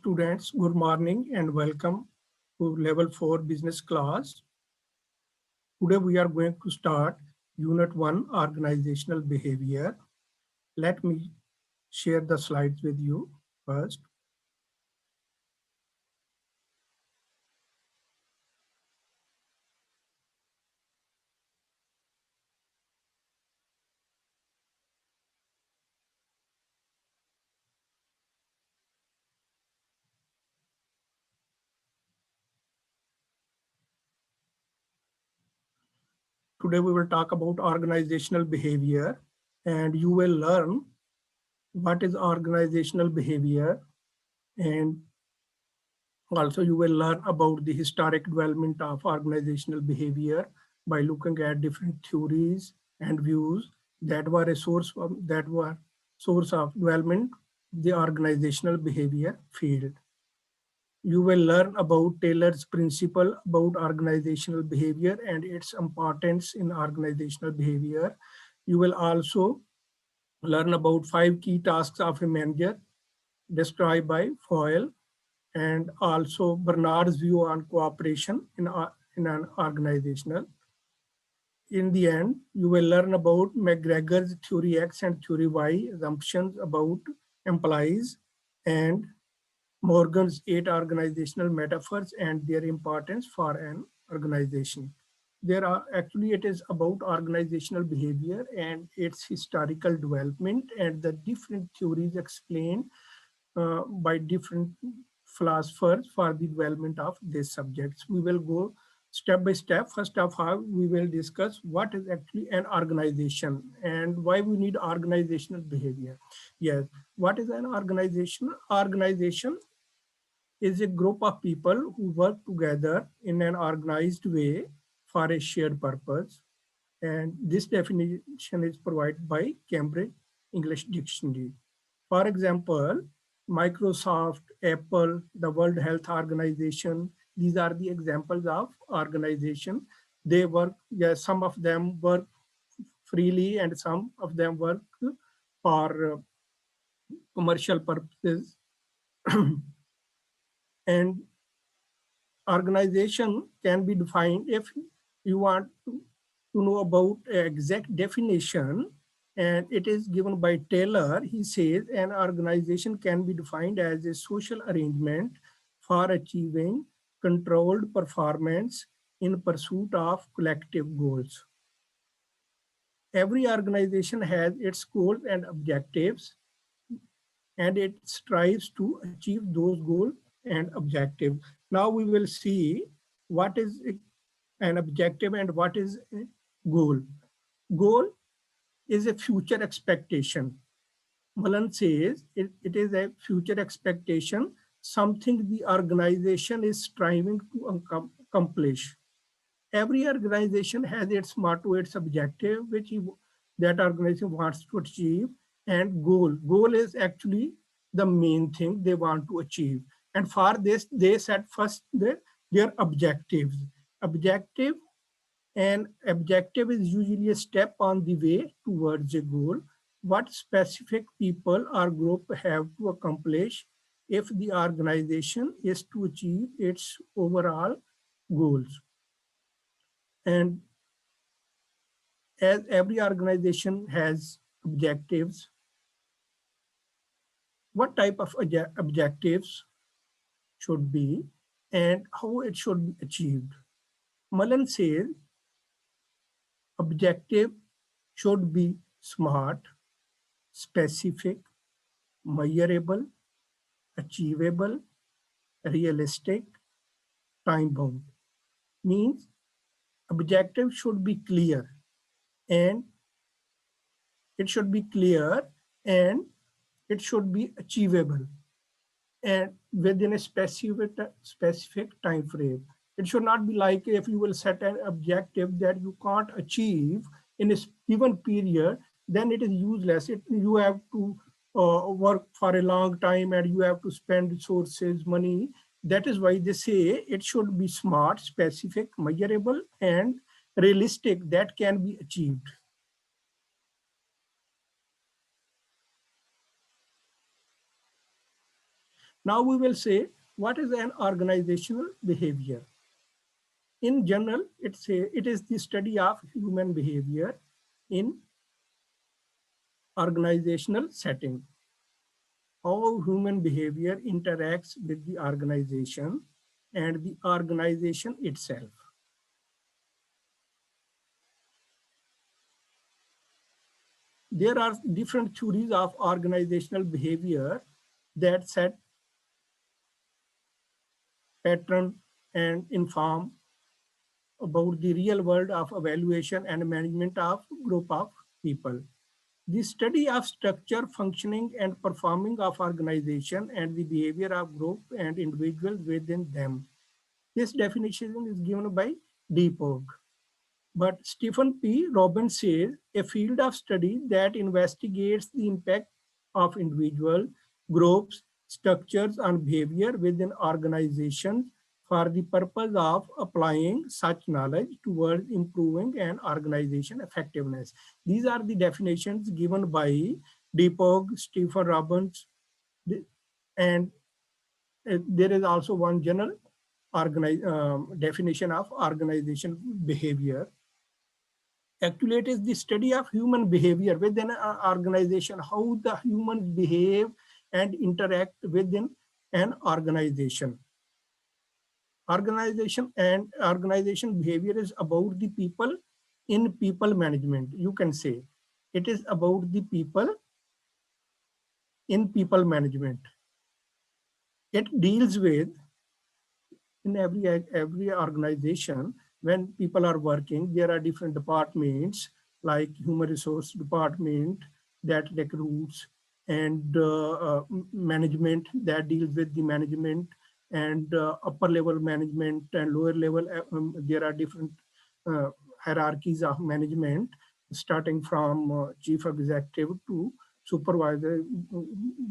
students, good morning and welcome to level 4 business class. Today we are going to start unit 1 organizational behavior. Let me share the slides with you first. Today we will talk about organizational behavior and you will learn what is organizational behavior, and also you will learn about the historic development of organizational behavior by looking at different theories and views that were a source of development the organizational behavior field. You will learn about Taylor's principle about organizational behavior and its importance in organizational behavior. You will also learn about 5 key tasks of a manager described by Foyle, and also Bernard's view on cooperation in an organizational. In the end, you will learn about McGregor's theory X and theory Y assumptions about employees and Morgan's 8 organizational metaphors and their importance for an organization. It is about organizational behavior and its historical development and the different theories explained by different philosophers for the development of these subjects. We will go step by step. First of all, we will discuss what is actually an organization and why we need organizational behavior. Yes, what is an organization? Organization is a group of people who work together in an organized way for a shared purpose. And this definition is provided by Cambridge English Dictionary. For example, Microsoft, Apple, the World Health Organization, these are the examples of organization. They work, yes, some of them work freely and some of them work for commercial purposes. And organization can be defined, if you want to know about exact definition, and it is given by Taylor. He says an organization can be defined as a social arrangement for achieving controlled performance in pursuit of collective goals. Every organization has its goals and objectives, and it strives to achieve those goals and objectives. Now we will see what is an objective and what is a goal. Goal is a future expectation. Mullen says it is a future expectation, something the organization is striving to accomplish. Every organization has its motto, its objective, which that organization wants to achieve, and goal. Goal is actually the main thing they want to achieve. And for this, they set first their objectives. Objective is usually a step on the way towards a goal. What specific people or group have to accomplish if the organization is to achieve its overall goals. And as every organization has objectives, what type of objectives should be and how it should be achieved? Mullen says objective should be SMART, specific, measurable, achievable, realistic, time-bound. Means objective should be clear, and it should be achievable and within a specific time frame. It should not be like if you will set an objective that you can't achieve in a given period, then it is useless. You have to work for a long time and you have to spend resources, money. That is why they say it should be SMART, specific, measurable, and realistic, that can be achieved. Now we will say, what is an organizational behavior? In general, it is the study of human behavior in organizational setting. How human behavior interacts with the organization and the organization itself. There are different theories of organizational behavior that set pattern and inform about the real world of evaluation and management of group of people. The study of structure, functioning, and performing of organization and the behavior of group and individuals within them. This definition is given by Deepak. But Stephen P. Robbins says a field of study that investigates the impact of individual groups, structures, and behavior within organizations for the purpose of applying such knowledge towards improving an organization effectiveness. These are the definitions given by Deepak, Stephen Robbins, and there is also one general definition of organization behavior. Actually, it is the study of human behavior within an organization, how the humans behave and interact within an organization. Organization behavior is about the people in people management. You can say it is about the people in people management. It deals with, in every organization, when people are working, there are different departments like human resource department that recruits, and management that deals with the management, and upper level management and lower level. There are different uh, hierarchies of management, starting from chief executive to supervisor,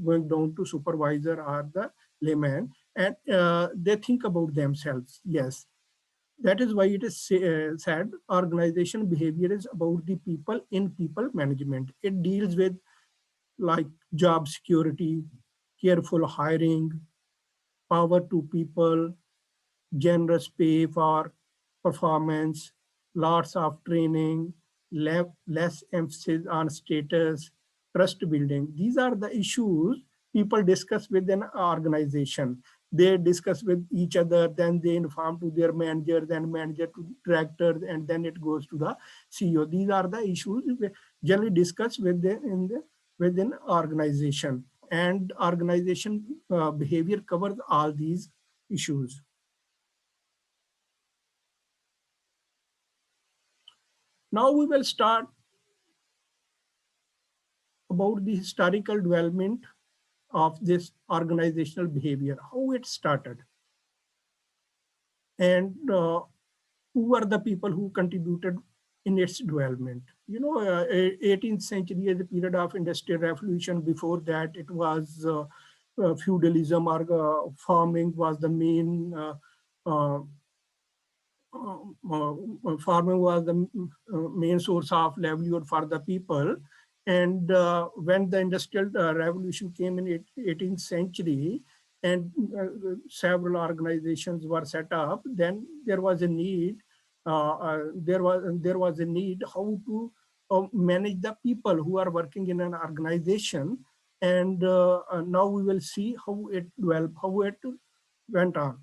going down to supervisor or the layman, and they think about themselves. Yes, that is why it is said organization behavior is about the people in people management. It deals with like job security, careful hiring, power to people, generous pay for performance, lots of training, less emphasis on status, trust building. These are the issues people discuss within an organization. They discuss with each other, then they inform to their manager, then manager to director, and then it goes to the CEO. These are the issues generally discussed within organization. And organization behavior covers all these issues. Now we will start about the historical development of this organizational behavior, how it started, and who were the people who contributed in its development. 18th century is a period of industrial revolution. Before that, it was feudalism, or farming was the main uh, farming was the main source of livelihood for the people. And when the industrial revolution came in 18th century, and several organizations were set up, then there was a need. There was a need how to manage the people who are working in an organization. And now we will see how it developed, how it went on.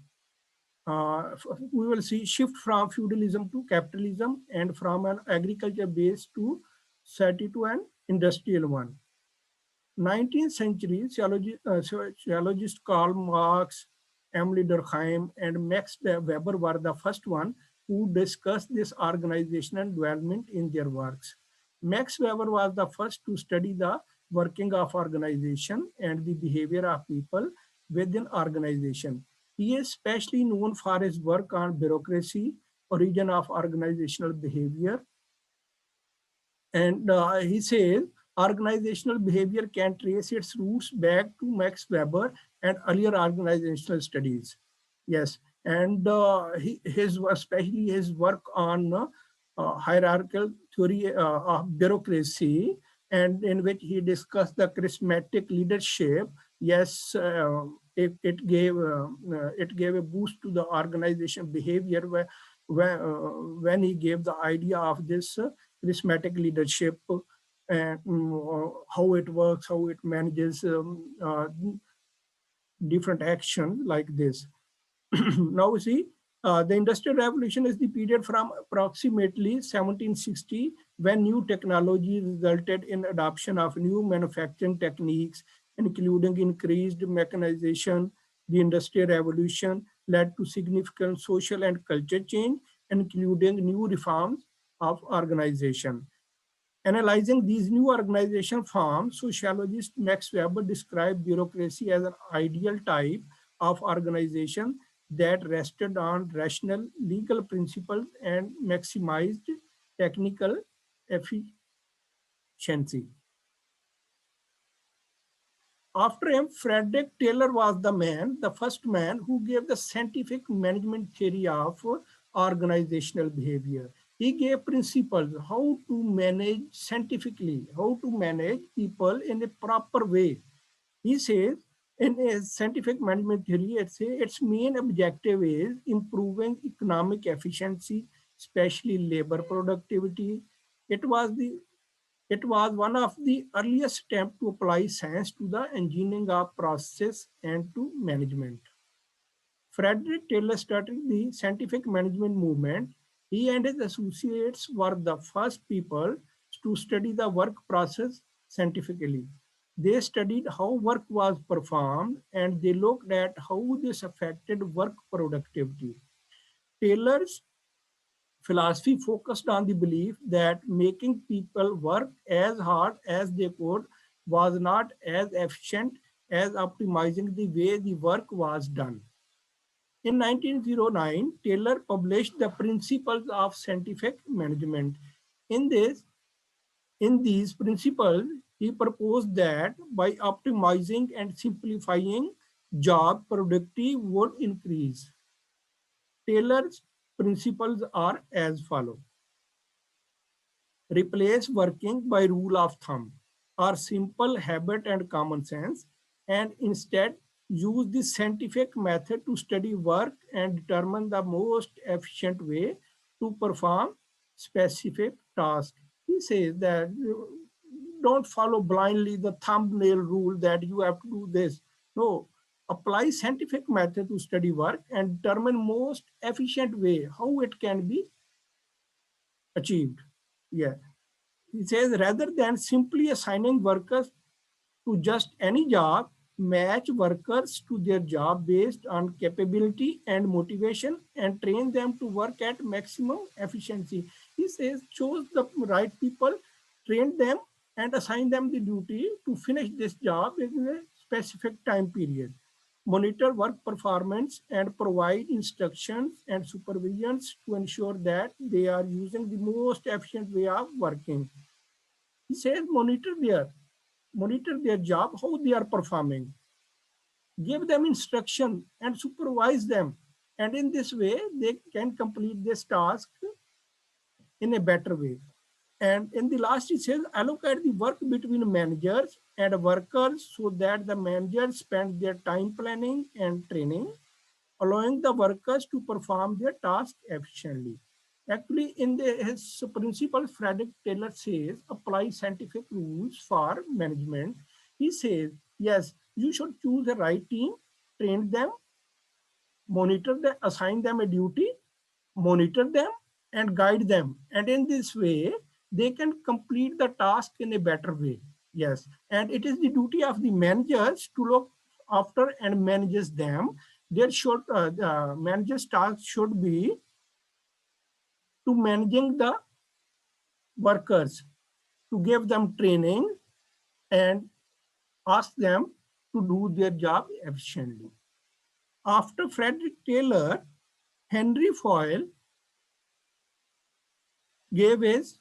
We will see shift from feudalism to capitalism, and from an agriculture base to society to an industrial one. 19th century sociologist Karl Marx, Emile Durkheim, and Max Weber were the first one who discussed this organizational development in their works. Max Weber was the first to study the working of organization and the behavior of people within organization. He is especially known for his work on bureaucracy, origin of organizational behavior, and he says organizational behavior can trace its roots back to Max Weber and earlier organizational studies. Yes, and especially his work on hierarchical theory of bureaucracy, and in which he discussed the charismatic leadership yes, it gave a boost to the organization behavior when he gave the idea of this charismatic leadership and how it works, how it manages different action like this. Now see, the Industrial Revolution is the period from approximately 1760 when new technology resulted in adoption of new manufacturing techniques, including increased mechanization. The Industrial Revolution led to significant social and culture change, including new reforms of organization. Analyzing these new organization forms, sociologist Max Weber described bureaucracy as an ideal type of organization that rested on rational legal principles and maximized technical efficiency. After him, Frederick Taylor was the first man who gave the scientific management theory of organizational behavior. He gave principles how to manage scientifically, how to manage people in a proper way. He says in a scientific management theory, its main objective is improving economic efficiency, especially labor productivity. It was the it was one of the earliest attempts to apply science to the engineering of process and to management. Frederick Taylor started the scientific management movement. He and his associates were the first people to study the work process scientifically. They studied how work was performed and they looked at how this affected work productivity. Taylor's philosophy focused on the belief that making people work as hard as they could was not as efficient as optimizing the way the work was done. In 1909, Taylor published the Principles of Scientific Management. In this, in these principles, he proposed that by optimizing and simplifying, job productivity would increase. Taylor's principles are as follows. Replace working by rule of thumb or simple habit and common sense, and instead use the scientific method to study work and determine the most efficient way to perform specific tasks. He says that you don't follow blindly the thumbnail rule that you have to do this. No, apply scientific method to study work and determine most efficient way how it can be achieved. Yeah. He says rather than simply assigning workers to just any job, match workers to their job based on capability and motivation and train them to work at maximum efficiency. He says choose the right people, train them and assign them the duty to finish this job in a specific time period. Monitor work performance and provide instructions and supervisions to ensure that they are using the most efficient way of working. He says monitor their job, how they are performing, give them instruction and supervise them. And in this way, they can complete this task in a better way. And in the last, it says allocate the work between managers and workers so that the managers spend their time planning and training, allowing the workers to perform their task efficiently. Actually, in his principle, Frederick Taylor says apply scientific rules for management. He says, yes, you should choose the right team, train them, monitor them, assign them a duty, monitor them, and guide them. And in this way, they can complete the task in a better way. Yes, and it is the duty of the managers to look after and manages them. The manager's task should be to managing the workers, to give them training and ask them to do their job efficiently. After Frederick Taylor, Henry Foyle gave his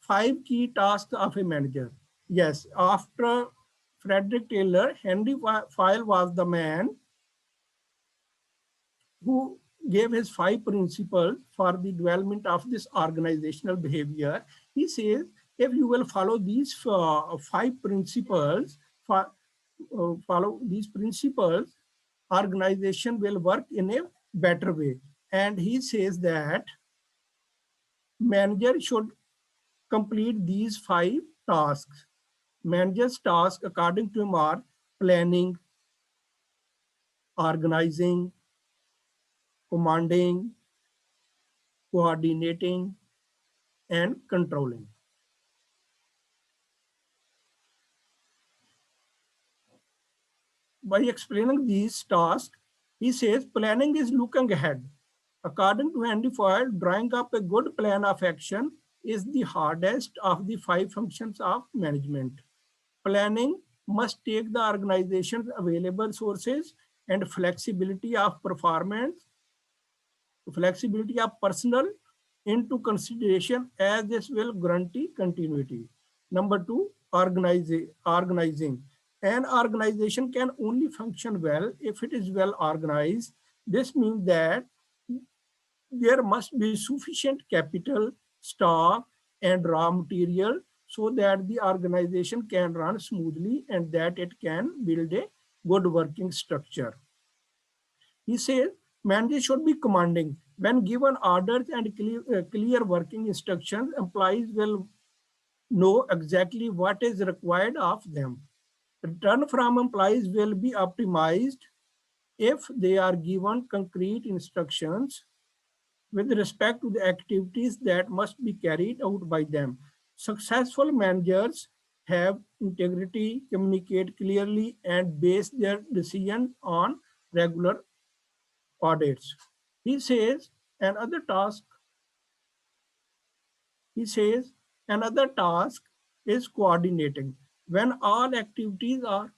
5 key tasks of a manager. Yes, after Frederick Taylor, Henry Foyle was the man who gave his 5 principles for the development of this organizational behavior. He says, if you will follow these 5 principles, follow these principles, organization will work in a better way. And he says that manager should complete these 5 tasks. Manager's tasks, according to him, are planning, organizing, commanding, coordinating, and controlling. By explaining these tasks, he says planning is looking ahead. According to Andy Foyle, drawing up a good plan of action is the hardest of the 5 functions of management. Planning must take the organization's available sources and flexibility of performance, flexibility of personnel into consideration, as this will guarantee continuity. Number 2, organizing. An organization can only function well if it is well organized. This means that there must be sufficient capital, stock, and raw material so that the organization can run smoothly and that it can build a good working structure. He says managers should be commanding. When given orders and clear working instructions, employees will know exactly what is required of them. Return from employees will be optimized if they are given concrete instructions with respect to the activities that must be carried out by them. Successful managers have integrity, communicate clearly, and base their decision on regular audits. He says another task, he says another task is coordinating. When all activities are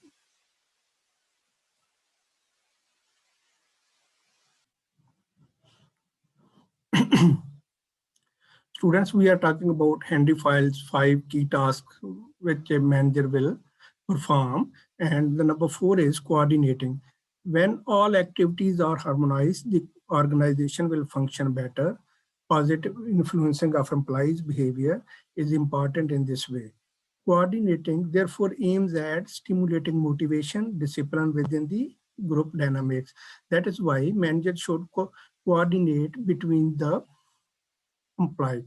students, we are talking about Handy File's 5 key tasks which a manager will perform. And the number 4 is coordinating. When all activities are harmonized, the organization will function better. Positive influencing of employees' behavior is important in this way. Coordinating therefore aims at stimulating motivation, discipline within the group dynamics. That is why managers should coordinate between the employees.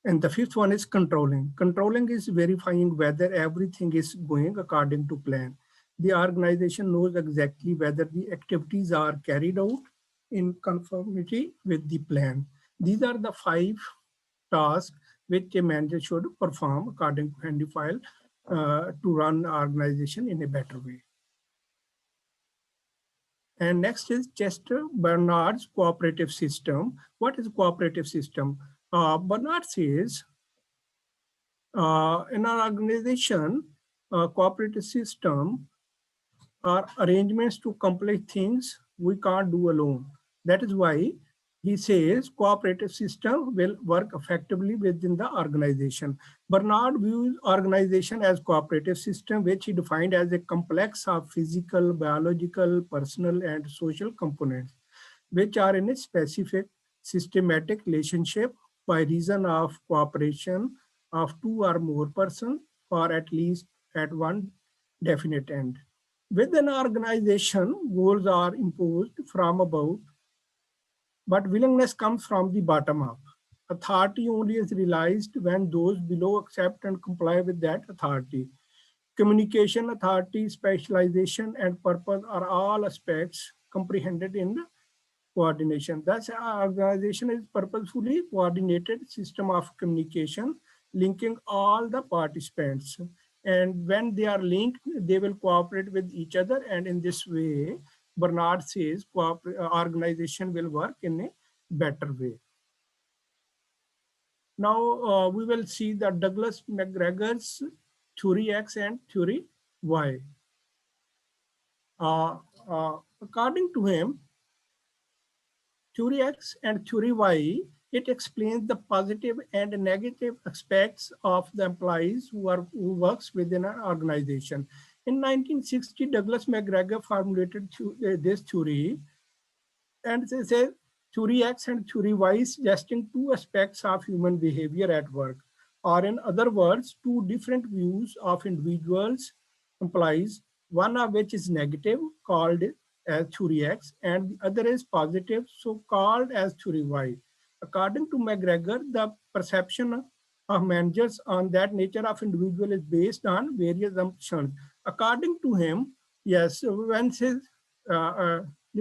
And the 5th one is controlling. Controlling is verifying whether everything is going according to plan. The organization knows exactly whether the activities are carried out in conformity with the plan. These are the 5 tasks which a manager should perform according to Handy File to run organization in a better way. And next is Chester Bernard's cooperative system. What is a cooperative system? Bernard says, in our organization, cooperative system are arrangements to accomplish things we can't do alone. That is why he says cooperative system will work effectively within the organization. Bernard views organization as cooperative system, which he defined as a complex of physical, biological, personal, and social components, which are in a specific systematic relationship by reason of cooperation of 2 or more persons, or at least at one definite end. Within an organization, goals are imposed from above, but willingness comes from the bottom up. Authority only is realized when those below accept and comply with that authority. Communication, authority, specialization, and purpose are all aspects comprehended in coordination. Thus, our organization is purposefully coordinated system of communication, linking all the participants. And when they are linked, they will cooperate with each other. And in this way, Bernard says organization will work in a better way. Now we will see the Douglas McGregor's theory X and theory Y. According to him, theory X and theory Y, it explains the positive and negative aspects of the employees who works within an organization. In 1960, Douglas McGregor formulated this theory, and they say theory X and theory Y suggesting 2 aspects of human behavior at work, or in other words, 2 different views of individuals implies, one of which is negative, called as theory X, and the other is positive, so called as theory Y. According to McGregor, the perception of managers on that nature of individual is based on various assumptions. According to him, yes, when says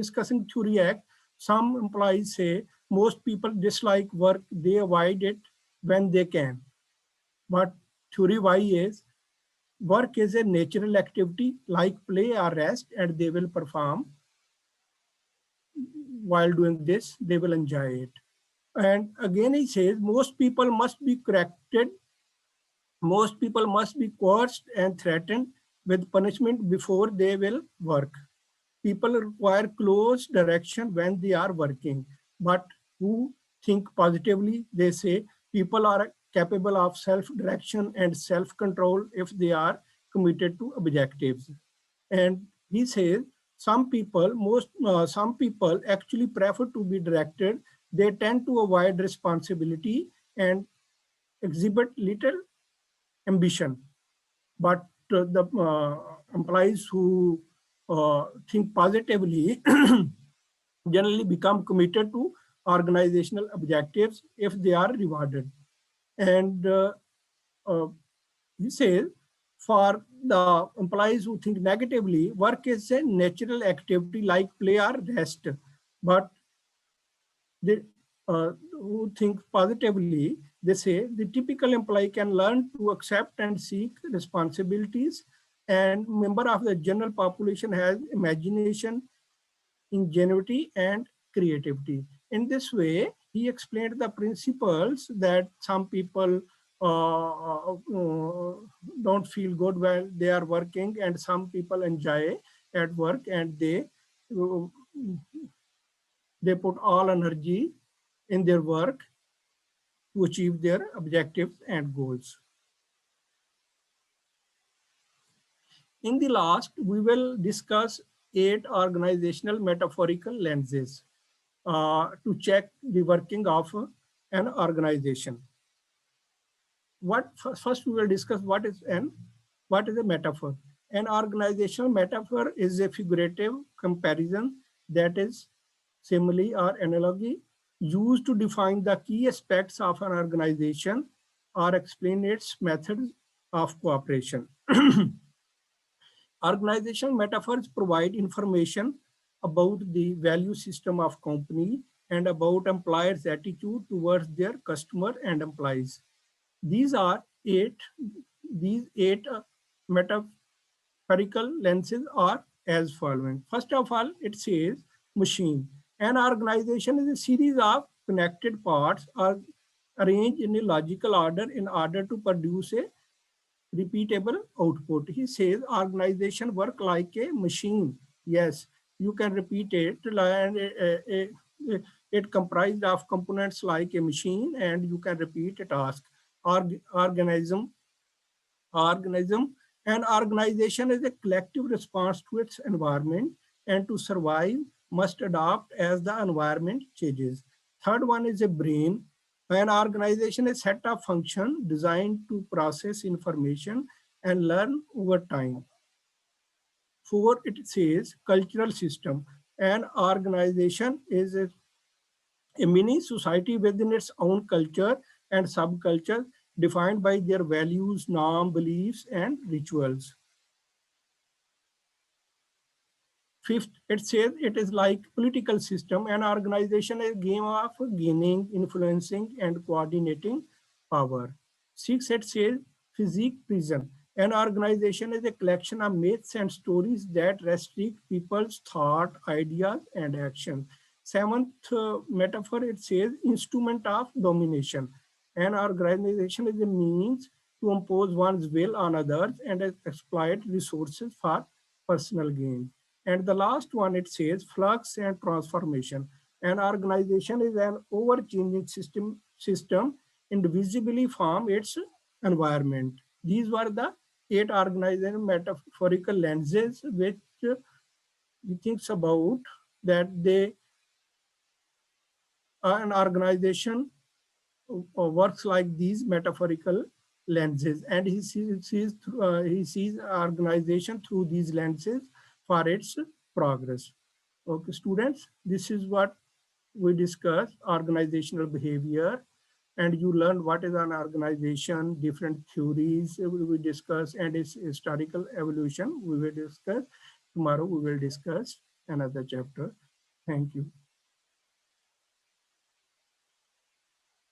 discussing theory X, some employees say most people dislike work, they avoid it when they can. But theory Y is work is a natural activity like play or rest, and they will perform. While doing this, they will enjoy it. And again, he says most people must be corrected, most people must be coerced and threatened with punishment before they will work. People require close direction when they are working, but who think positively, they say people are capable of self-direction and self-control if they are committed to objectives. And he says some people actually prefer to be directed. They tend to avoid responsibility and exhibit little ambition. But the employees who think positively generally become committed to organizational objectives if they are rewarded. And uh, he says, for the employees who think negatively, work is a natural activity like play or rest. But they who think positively, they say the typical employee can learn to accept and seek responsibilities, and member of the general population has imagination, ingenuity, and creativity. In this way, he explained the principles that some people don't feel good while they are working, and some people enjoy at work, and uh, they put all energy in their work to achieve their objectives and goals. In the last, we will discuss 8 organizational metaphorical lenses to check the working of an organization. First we will discuss what is a metaphor. An organizational metaphor is a figurative comparison, that is simile or analogy, used to define the key aspects of an organization or explain its methods of cooperation. Organizational metaphors provide information about the value system of company and about employers' attitude towards their customer and employees. These are these eight metaphorical lenses are as following. First of all, it says machine. An organization is a series of connected parts are arranged in a logical order in order to produce a repeatable output. He says organization work like a machine. Yes, you can repeat it, and it comprised of components like a machine, and you can repeat a task. Organism, an organization is a collective response to its environment, and to survive must adapt as the environment changes. Third one is a brain. An organization is a set of functions designed to process information and learn over time. Four, it says cultural system. An organization is a mini society within its own culture and subculture defined by their values, norms, beliefs, and rituals. Fifth, it says it is like political system. An organization is a game of gaining, influencing, and coordinating power. Six, it says physique prison. An organization is a collection of myths and stories that restrict people's thought, ideas, and action. Seventh metaphor, it says instrument of domination. An organization is a means to impose one's will on others and exploit resources for personal gain. And the last one, it says flux and transformation. An organization is an overchanging system indivisibly from its environment. These were the 8 organizational metaphorical lenses which he thinks about that they an organization works like these metaphorical lenses, and he sees organization through these lenses for its progress. Okay, students, this is what we discuss organizational behavior, and you learn what is an organization, different theories we discuss, and its historical evolution we will discuss. Tomorrow we will discuss another chapter. Thank you.